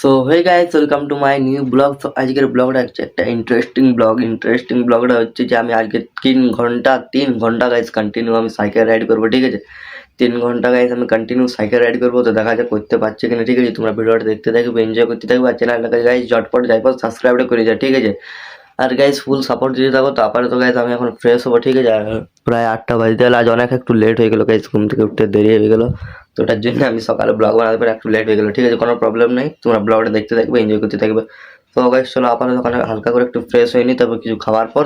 So hey guys, welcome to my new blog. তো আজকের ব্লগটা হচ্ছে একটা ইন্টারেস্টিং ব্লগটা হচ্ছে যে আমি আজকে 3 ঘন্টা গাইস কন্টিনিউ আমি সাইকেল রাইড করবো, ঠিক আছে। 3 ঘন্টা গাইস আমি কন্টিনিউ সাইকেল রাইড করবো, তো দেখা যাক করতে পারছি কিনা, ঠিক আছে। তোমরা ভিডিওটা দেখতে থাকবে, এনজয় করতে থাকবে, আর চ্যানেলটাকে গাইস ঝটপট যাইপর সাবস্ক্রাইবটা করে যায়, ঠিক আছে। আর গাইস ফুল সাপোর্ট দিতে থাকো। তো আপাতত গাইস আমি এখন ফ্রেশ হবো, ঠিক আছে। আর প্রায় 8টা বাজতে গেলে আজ অনেক একটু লেট হয়ে গেলো গাইস, ঘুম থেকে উঠতে দেরি হয়ে গেলো। তো ওটার জন্য আমি সকালে ব্লগ বানাতে পারি একটু লেট হয়ে গেলো, ঠিক আছে। কোনো প্রবলেম নেই, তোমরা ব্লগটা দেখতে থাকবে, এনজয় করতে থাকবে। তো গাইস চলো আপাতত ওখানে হালকা করে একটু ফ্রেশ হয়ে নি, তারপর কিছু খাওয়ার পর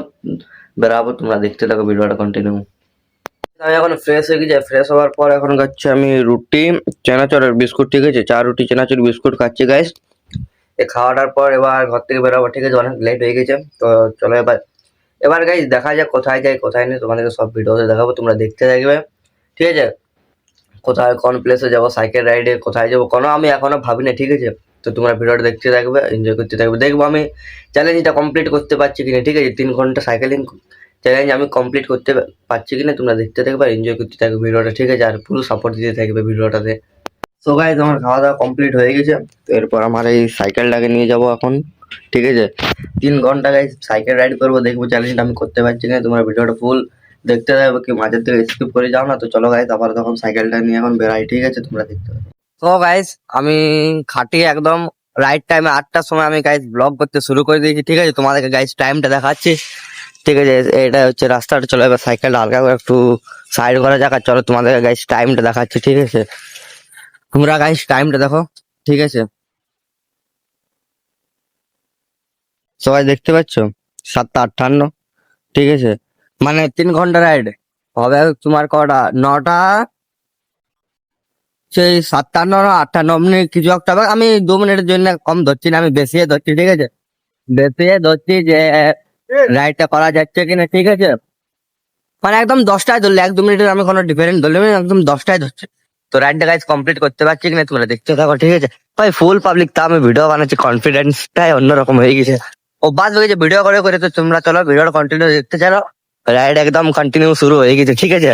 বেরাবো। তোমরা দেখতে থাকো ভিডিওটা কন্টিনিউ। আমি এখন ফ্রেশ হয়ে গেছি। ফ্রেশ হওয়ার পর এখন খাচ্ছি আমি রুটি, চানাচুর আর বিস্কুট, ঠিক আছে। 4 রুটি চানাচুর বিস্কুট খাচ্ছি গাইস। এই খাওয়াটার পর এবার ঘর থেকে বেরোবো, ঠিক আছে। অনেক লেট হয়ে গেছে, তো চলো এবার এবার গাইস দেখা যাক কোথায় যাই কোথায় নেই, তোমাদেরকে সব ভিডিওতে দেখাবো, তোমরা দেখতে থাকবে, ঠিক আছে। কোথায় কোন প্লেসে যাবো সাইকেল রাইডে, কোথায় যাবো কোনো আমি এখনো ভাবিনি, ঠিক আছে। তো তোমরা ভিডিওটা দেখতে থাকবে, এনজয় করতে থাকবে, দেখবো আমি চ্যালেঞ্জটা কমপ্লিট করতে পারছি কিনা, ঠিক আছে। 3 ঘন্টা সাইকেলিং চ্যালেঞ্জ আমি কমপ্লিট করতে পারছি কিনা তোমরা দেখতে থাকবে, এনজয় করতে থাকবে ভিডিওটা, ঠিক আছে। আর ফুল সাপোর্ট দিতে থাকবে ভিডিওটাতে। সো গাইস আমার খাওয়া দাওয়া কমপ্লিট হয়ে গেছে। তো এরপর আমার এই সাইকেলটাকে নিয়ে যাব এখন, ঠিক আছে। 3 ঘন্টা গাইস সাইকেল রাইড করবো, দেখবো চ্যালেঞ্জটা আমি করতে পারছি কিনা। তোমরা ভিডিওটা ফুল দেখতে যাবে, কি মাঝের থেকে স্কিপ করে যাও না। তো চলো গাইস আবার তখন সাইকেলটা নিয়ে এখন বেরাই, ঠিক আছে। তোমরা দেখতে পাবে। তো গাইস আমি খাটিয়ে একদম রাইট টাইমে 8টার সময় আমি গাইস ব্লগ করতে শুরু করে দিয়েছি, ঠিক আছে। তোমাদেরকে গাইস টাইমটা দেখাচ্ছি, ঠিক আছে। এটা হচ্ছে রাস্তাটা, চলো এবার সাইকেলটা হালকা করে একটু সাইড করা যাক। আর চলো তোমাদেরকে গাইস টাইমটা দেখাচ্ছি, ঠিক আছে। তোমরা গাইস টাইমটা দেখো, ঠিক আছে। সবাই দেখতে পাচ্ছ 7টা 58, ঠিক আছে। মানে 3 ঘন্টা রাইড হবে তোমার কটা, 9টা, সেই 57 না 58 মিনিট কিছু একটা হবে। আমি 2 মিনিটের জন্য কম ধরছি না, আমি বেশি ধরছি, ঠিক আছে। বেশি ধরছি যে রাইডটা করা যাচ্ছে কিনা, ঠিক আছে। মানে একদম 10টায় ধরলে 1-2 মিনিটের আমি কোনো ডিফারেন্ট ধরলে আমি একদম 10টায় ধরছি। তো রাইডটা গাইজ কমপ্লিট করতে পারছি কিনা তোমরা দেখতে থাকো, ঠিক আছে। ভাই ফুল পাবলিক, তা আমি ভিডিও বানাচ্ছি, কনফিডেন্সটাই অন্যরকম হয়ে গেছে, অভ্যাস হয়ে গেছে ভিডিও করে করে। তো তোমরা চলো ভিডিওটা কন্টিনিউ দেখতে চাও, রাইড একদম কন্টিনিউ শুরু হয়ে গেছে, ঠিক আছে।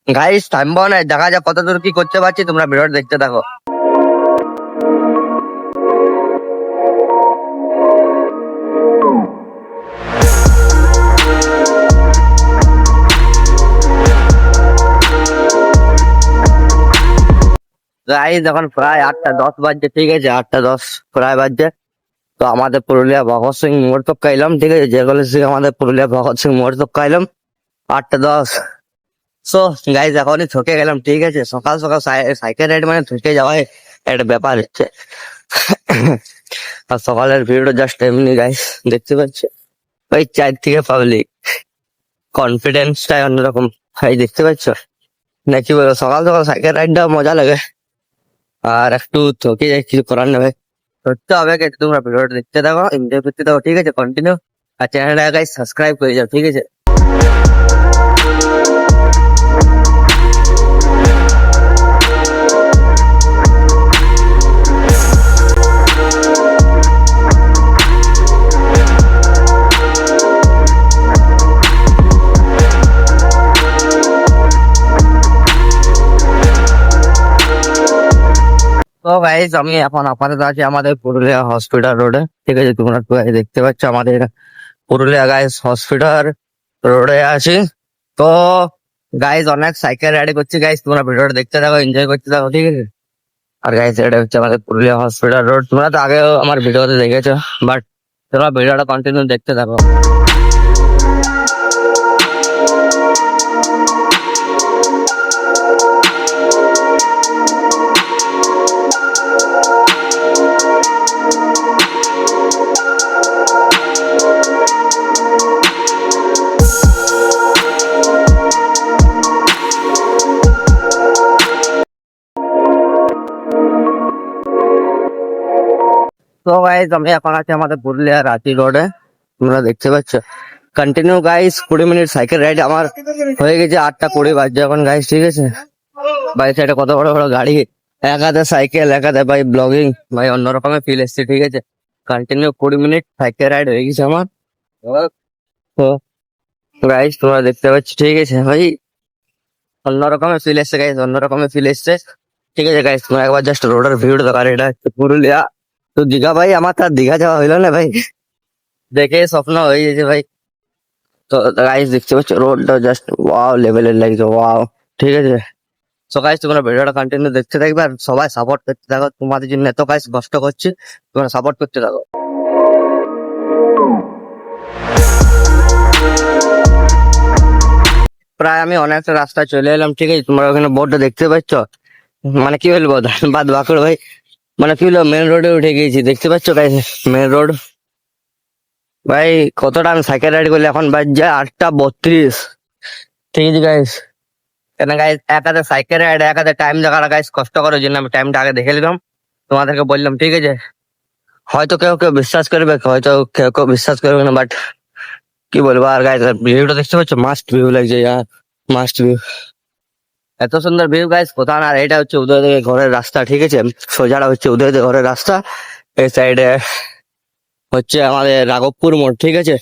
গাইজ থামবো না, দেখা যাক কতদূর কি করতে পারছি, তোমরা ভিডিওটা দেখতে থাকো। গাইজ এখন প্রায় 8টা 10 বাজছে, ঠিক আছে। 8টা 10 প্রায় বাজছে। তো আমাদের পুরুলিয়া ভগৎ সিং মোড় তো কাইলাম, ঠিক আছে। যে কলেজ থেকে আমাদের পুরুলিয়া ভগৎ সিং মোড় তো কাইলাম 8টা 10। সো গাইজ এখনই থকে গেলাম, ঠিক আছে। সকাল সকাল সাইকেল রাইড মানে থকে যাওয়াই একটা ব্যাপার হচ্ছে। আর সকালের ভিড়টা জাস্ট এমনি গাইজ দেখতে পাচ্ছি, ওই 4 থেকে পাবলিক, কনফিডেন্সটাই অন্যরকম ভাই, দেখতে পাচ্ছ নাকি বলো। সকাল সকাল সাইকেল রাইডটা মজা লাগে, আর একটু থকে যাই, কিছু করার নেই ভাই, করতে হবে। তোমরা ভিডিওটা দেখতে থাকো, এনজয় করতে থাকো, ঠিক আছে, কন্টিনিউ। আর চ্যানেলটা গাইজ সাবস্ক্রাইব করে যাও, ঠিক আছে। তো গাইজ আমি এখন আপাতত আছি আমাদের পুরুলিয়া হসপিটাল রোডে, ঠিক আছে। তোমরা তো guys দেখতে পাচ্ছ আমাদের পুরুলিয়া গাইজ হসপিটাল রোডে আছি। তো গাইজ অনেক সাইকেল রাইড করছি গাইজ, তোমরা ভিডিওটা দেখতে থাকো, এনজয় করতে থাকো, ঠিক আছে। আর গাইজ এটা হচ্ছে আমাদের পুরুলিয়া হসপিটাল রোড, তোমরা তো আগেও আমার ভিডিওতে দেখেছো, বাট তোমরা ভিডিওটা কন্টিনিউ দেখতে থাকো। তো গাইজ আমি এখন আছি আমাদের পুরুলিয়া রাঁচি রোডে, তোমরা দেখতে পাচ্ছ। Continue guys 20 minute cycle ride আমার হয়ে গেছে। 8টা 20 বাজছে এখন গাইজ, ঠিক আছে। বাই সাইডে কত বড় বড় গাড়ি, এক হাতে সাইকেল, এক হাতে ভাই ব্লগিং, ভাই অন্যরকমের ফিল এসছে, ঠিক আছে। কন্টিনিউ 20 মিনিট সাইকেল রাইড হয়ে গেছে আমার। তো গাইজ তোমরা দেখতে পাচ্ছ, ঠিক আছে ভাই, অন্যরকমের ফিল এসছে গাইজ, অন্যরকমের ফিল এসছে, ঠিক আছে। গাইজ তোমরা একবার জাস্ট রোডের ভিউটা দেখো। আর এটা হচ্ছে পুরুলিয়া তো দীঘা ভাই, আমার তো আর দীঘা যাওয়া হইলো না ভাই, দেখে স্বপ্ন হয়ে গেছে ভাই। তো গাইস দেখতে পাচ্ছ রোডটা জাস্ট ওয়াও লেভেলের লাগছে, ওয়াও। ঠিক আছে, সো গাইস তোমরা ভিডিওটা কন্টিনিউ দেখতে থাকবে আর সবাই সাপোর্ট করতে থাকো, তোমাদের জন্য এত গাইস কষ্ট করছি, তোমরা সাপোর্ট করতে থাকো। প্রায় আমি অনেকটা রাস্তা চলে এলাম, ঠিক আছে, তোমরা ওখানে বোর্ডটা দেখতে পাচ্ছ, মানে কি বলবো ধানবাদ বাঁকুড় ভাই, মানে কি বলবো মেন রোডে উঠে গিয়েছি, দেখতে পাচ্ছ গাইস মেন রোড। ভাই কতটা আমি সাইকেল রাইড করলে এখন বাজছে 8:32, ঠিক আছে গাইস। কেন গাইস এক হাতে সাইকেল রাইড এক হাতে টাইম দেখার গাইস কষ্ট করার জন্য আমি টাইমটা আগে দেখে নিলাম, তোমাদেরকে বললাম, ঠিক আছে। হয়তো কেউ কেউ বিশ্বাস করবে, হয়তো কেউ কেউ বিশ্বাস করবে না, বাট কি বলবো আর গাইস, ভিউটা দেখতে পাচ্ছ মাস্ট ভিউ লাগছে ইয়ার, মাস্ট ভিউ। এত সুন্দর ভিউ গাইস কোথাও না। আর এটা হচ্ছে উদয়দের ঘরের রাস্তা, ঠিক আছে, সোজাটা হচ্ছে উদয়দের ঘরের রাস্তা, এই সাইডে হচ্ছে আমাদের রাঘবপুর মোড়, ঠিক আছে।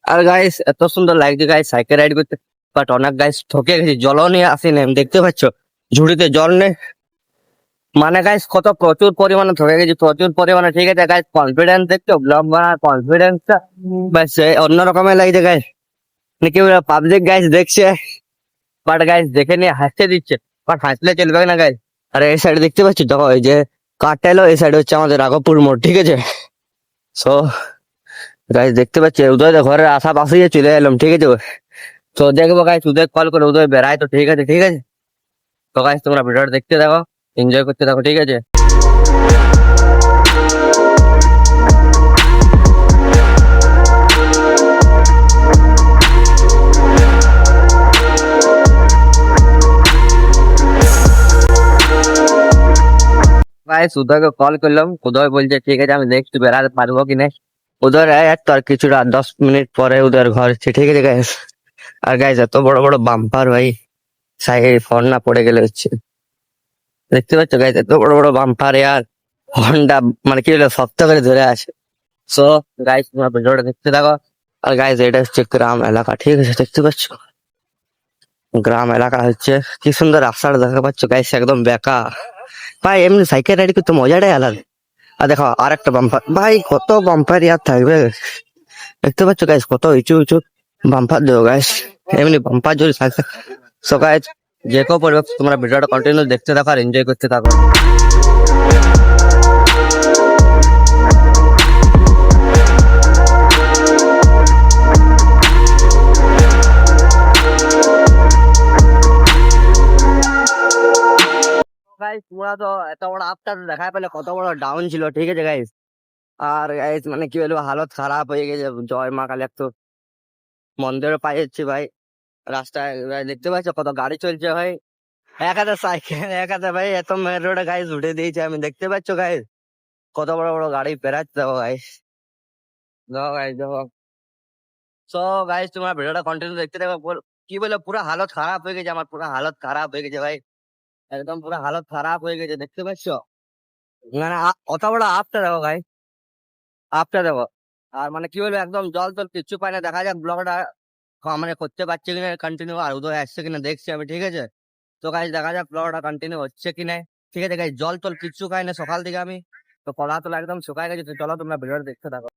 আর গাইস এত সুন্দর লাগছে গাইস সাইকেল রাইড করতে, বাট অনেক গাইস ঠকে গেছি, জলও নিয়ে আসিনি আমি, দেখতে পাচ্ছ ঝুড়িতে জল নেই, মানে গাইস কত প্রচুর পরিমাণে ঠকে গেছি, প্রচুর পরিমাণে, ঠিক আছে গাইস। কনফিডেন্স দেখছো ব্লগ বানার কনফিডেন্সটা ব্যাস অন্য রকমের লাগছে গাইস, নাকি পাবলিক গাইস দেখছে, বাট গাইস দেখে নিয়ে হাসতে দিচ্ছে, বাট হাসলে চলবে না গাইস। আর এই সাইড দেখতে পাচ্ছি দেখো, এই যে কারটা এলো, এই সাইড হচ্ছে আমাদের রাঘবপুর মোড়, ঠিক আছে। সো গাইস দেখতে পাচ্ছি উদয় ঘরের আশাপাশেই চলে এলাম, ঠিক আছে। তো দেখবো গাইস উদয় কল করে উদয় বেড়ায়, তো ঠিক আছে, ঠিক আছে। তো গাইস তোমরা ভিডিওটা দেখতে থাকো, এনজয় করতে থাকো, ঠিক আছে। গাইস উদয়কে কল করলাম, উদয় বলছে ঠিক আছে আমি দেখছি বেড়াতে পারবো কি না। উদয় আর তো আর কিছুটা 10 মিনিট পরে উদয়ের ঘর হচ্ছে, ঠিক আছে গাইস। আর গাইস এত বড় বড় বাম্পার ভাই, সাইড ফোন না পড়ে গেলে হচ্ছে, দেখতে পাচ্ছ গাইস এত বড় বড় বাম্পার আর হন্ডা, মানে কি বলে শক্ত করে ধরে আছে। সো গাইস তোমরা ভিডিওটা দেখতে থাকো। আর গাইস এটা হচ্ছে গ্রাম এলাকা, ঠিক আছে, দেখতে পাচ্ছ গ্রাম এলাকা হচ্ছে, কি সুন্দর রাস্তাটা দেখা পাচ্ছ গাইস, একদম বেকা ভাই, এমনি সাইকেল রাইড করতে মজাটাই আলাদা। আর দেখো আর একটা বাম্পার ভাই, কত বাম্পার ইয়ার থাকবে, দেখতে পাচ্ছ গাইস কত উঁচু উঁচু বাম্পার দেবো গাইস, এমনি বাম্পার যদি থাকতে। সো গাইস যে কেউ পড়বে তোমরা ভিডিওটা কন্টিনিউ দেখতে থাকো আর এনজয় করতে থাকো। গাইস তোমরা তো এত বড় আপটা দেখায় পেলে কত বড় ডাউন ছিল, ঠিক আছে গাইস। আর গাইস মানে কি বলবো হালত খারাপ হয়ে গেছে, জয় মা কালী তো মন্দিরে পাই যাচ্ছি ভাই, রাস্তায় দেখতে পাচ্ছ কত গাড়ি চলছে ভাই, এক হাতে সাইকেল এক হাতে ভাই, এত মেন রোডে গাইস উঠে দিয়েছে আমি, দেখতে পাচ্ছ গাইস কত বড় বড় গাড়ি পেরাচ্ছে, দেখো গাইস, দেখো গাইস দেখো। সো গাইস তোমরা ভিডিওটা কন্টিনিউ দেখতে থাকো, কি বলে পুরো হালত খারাপ হয়ে গেছে আমার, পুরো হালত খারাপ হয়ে গেছে ভাই, একদম পুরো হালত খারাপ হয়ে গেছে, দেখতে পাচ্ছ মানে অত বড় আপটা দেখো গাইস, আপটা দেখো। আর মানে কি বলবো একদম জল টল কিচ্ছু পাই না, দেখা যাক ব্লগটা মানে করতে পারছি কিনা কন্টিনিউ, আর উদয় আসছে কিনা দেখছি আমি, ঠিক আছে। তো গাইস দেখা যাক ব্লগটা কন্টিনিউ হচ্ছে কি না, ঠিক আছে গাইস। জল টল কিচ্ছু খাই না সকাল থেকে আমি, তো কলা তোলা একদম শুকায় গেছে, তো চলো তোমরা ভিডিওটা দেখতে থাকো।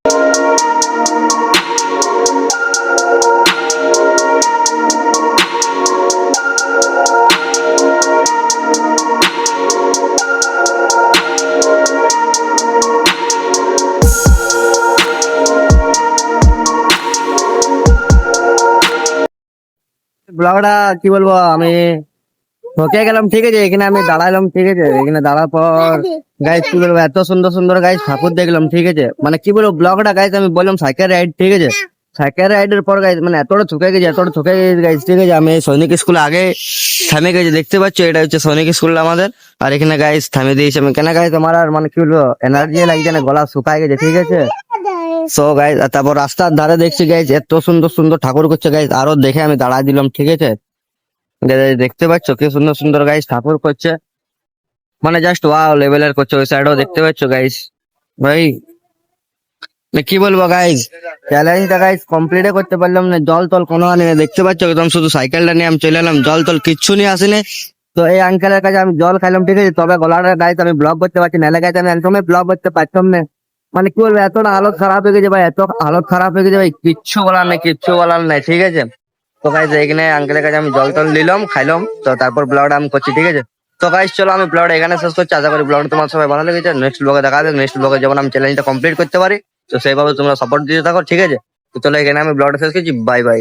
ব্লগটা কি বলবো আমি ঢুকে গেলাম, ঠিক আছে, এখানে আমি দাঁড়ালাম, ঠিক আছে, এখানে দাঁড়ার পর গাইস কি বলবো এত সুন্দর সুন্দর গাইস ঠাকুর দেখলাম, ঠিক আছে, মানে কি বলবো ব্লগটা গাইস আমি বললাম সাইকেল রাইড, ঠিক আছে। সাইকেল রাইডের পর গাইস মানে এতটা ঠুকে গেছে, এতটা ঠুকে গেছে গাইস, ঠিক আছে। আমি সৈনিক স্কুল আগে থামে গেছি, দেখতে পাচ্ছ এটা হচ্ছে সৈনিক স্কুল আমাদের, আর এখানে গাইস থামে দিয়েছি আমি, কেন গাইস আমার আর মানে কি বলবো এনার্জি লাগছে না, গলা শুকায় গেছে, ঠিক আছে। সো গাইস তারপর রাস্তার ধারে দেখছি গাইস এত সুন্দর সুন্দর ঠাকুর করছে গাইস, আরো দেখে আমি দাঁড়ায় দিলাম, ঠিক আছে। দেখতে পাচ্ছ কি সুন্দর সুন্দর গাইস ঠাকুর করছে, মানে জাস্ট ওয়াও লেভেলের করছে, ওই সাইডও দেখতে পাচ্ছ গাইস ভাই, কি বলবো গাইস চ্যালেঞ্জটা গাইস কমপ্লিট করতে পারলাম না, জল টল কোনো আনি না, দেখতে পাচ্ছ একদম শুধু সাইকেলটা নিয়ে আমি চলে এলাম, জল টল কিচ্ছু নিয়ে আসিনি, তো এই আঙ্কেলের কাছে আমি জল খাইলাম, ঠিক আছে, তবে গলাটা গাইতে আমি ব্লগ করতে পারছি, নাহলে গাইতে আমি একদমই ব্লগ করতে পারতাম না। মানে কি বলবো, এতটা হালত খারাপ হয়ে গেছে ভাই, এত হালত খারাপ হয়ে গেছে ভাই, কিচ্ছু বলার নাই, কিচ্ছু বলার নাই, ঠিক আছে। তো গাইজ এখানে আঙ্কেলের কাছে আমি জল টল নিলাম, খাইলাম, তো তারপর ব্লগটা আমি করছি, ঠিক আছে। তো গাইজ চলো আমি ব্লগটা এখানে শেষ করছি, আশা করি ব্লগটা তোমার সবাই ভালো লেগেছে। নেক্সট ব্লগে দেখা যাবে, নেক্সট ব্লগে যেমন আমি চ্যালেঞ্জটা কমপ্লিট করতে পারি, তো সেইভাবে তোমরা সাপোর্ট দিতে থাকো, ঠিক আছে। তো চলো এখানে আমি ব্লগটা শেষ করছি, বাই বাই।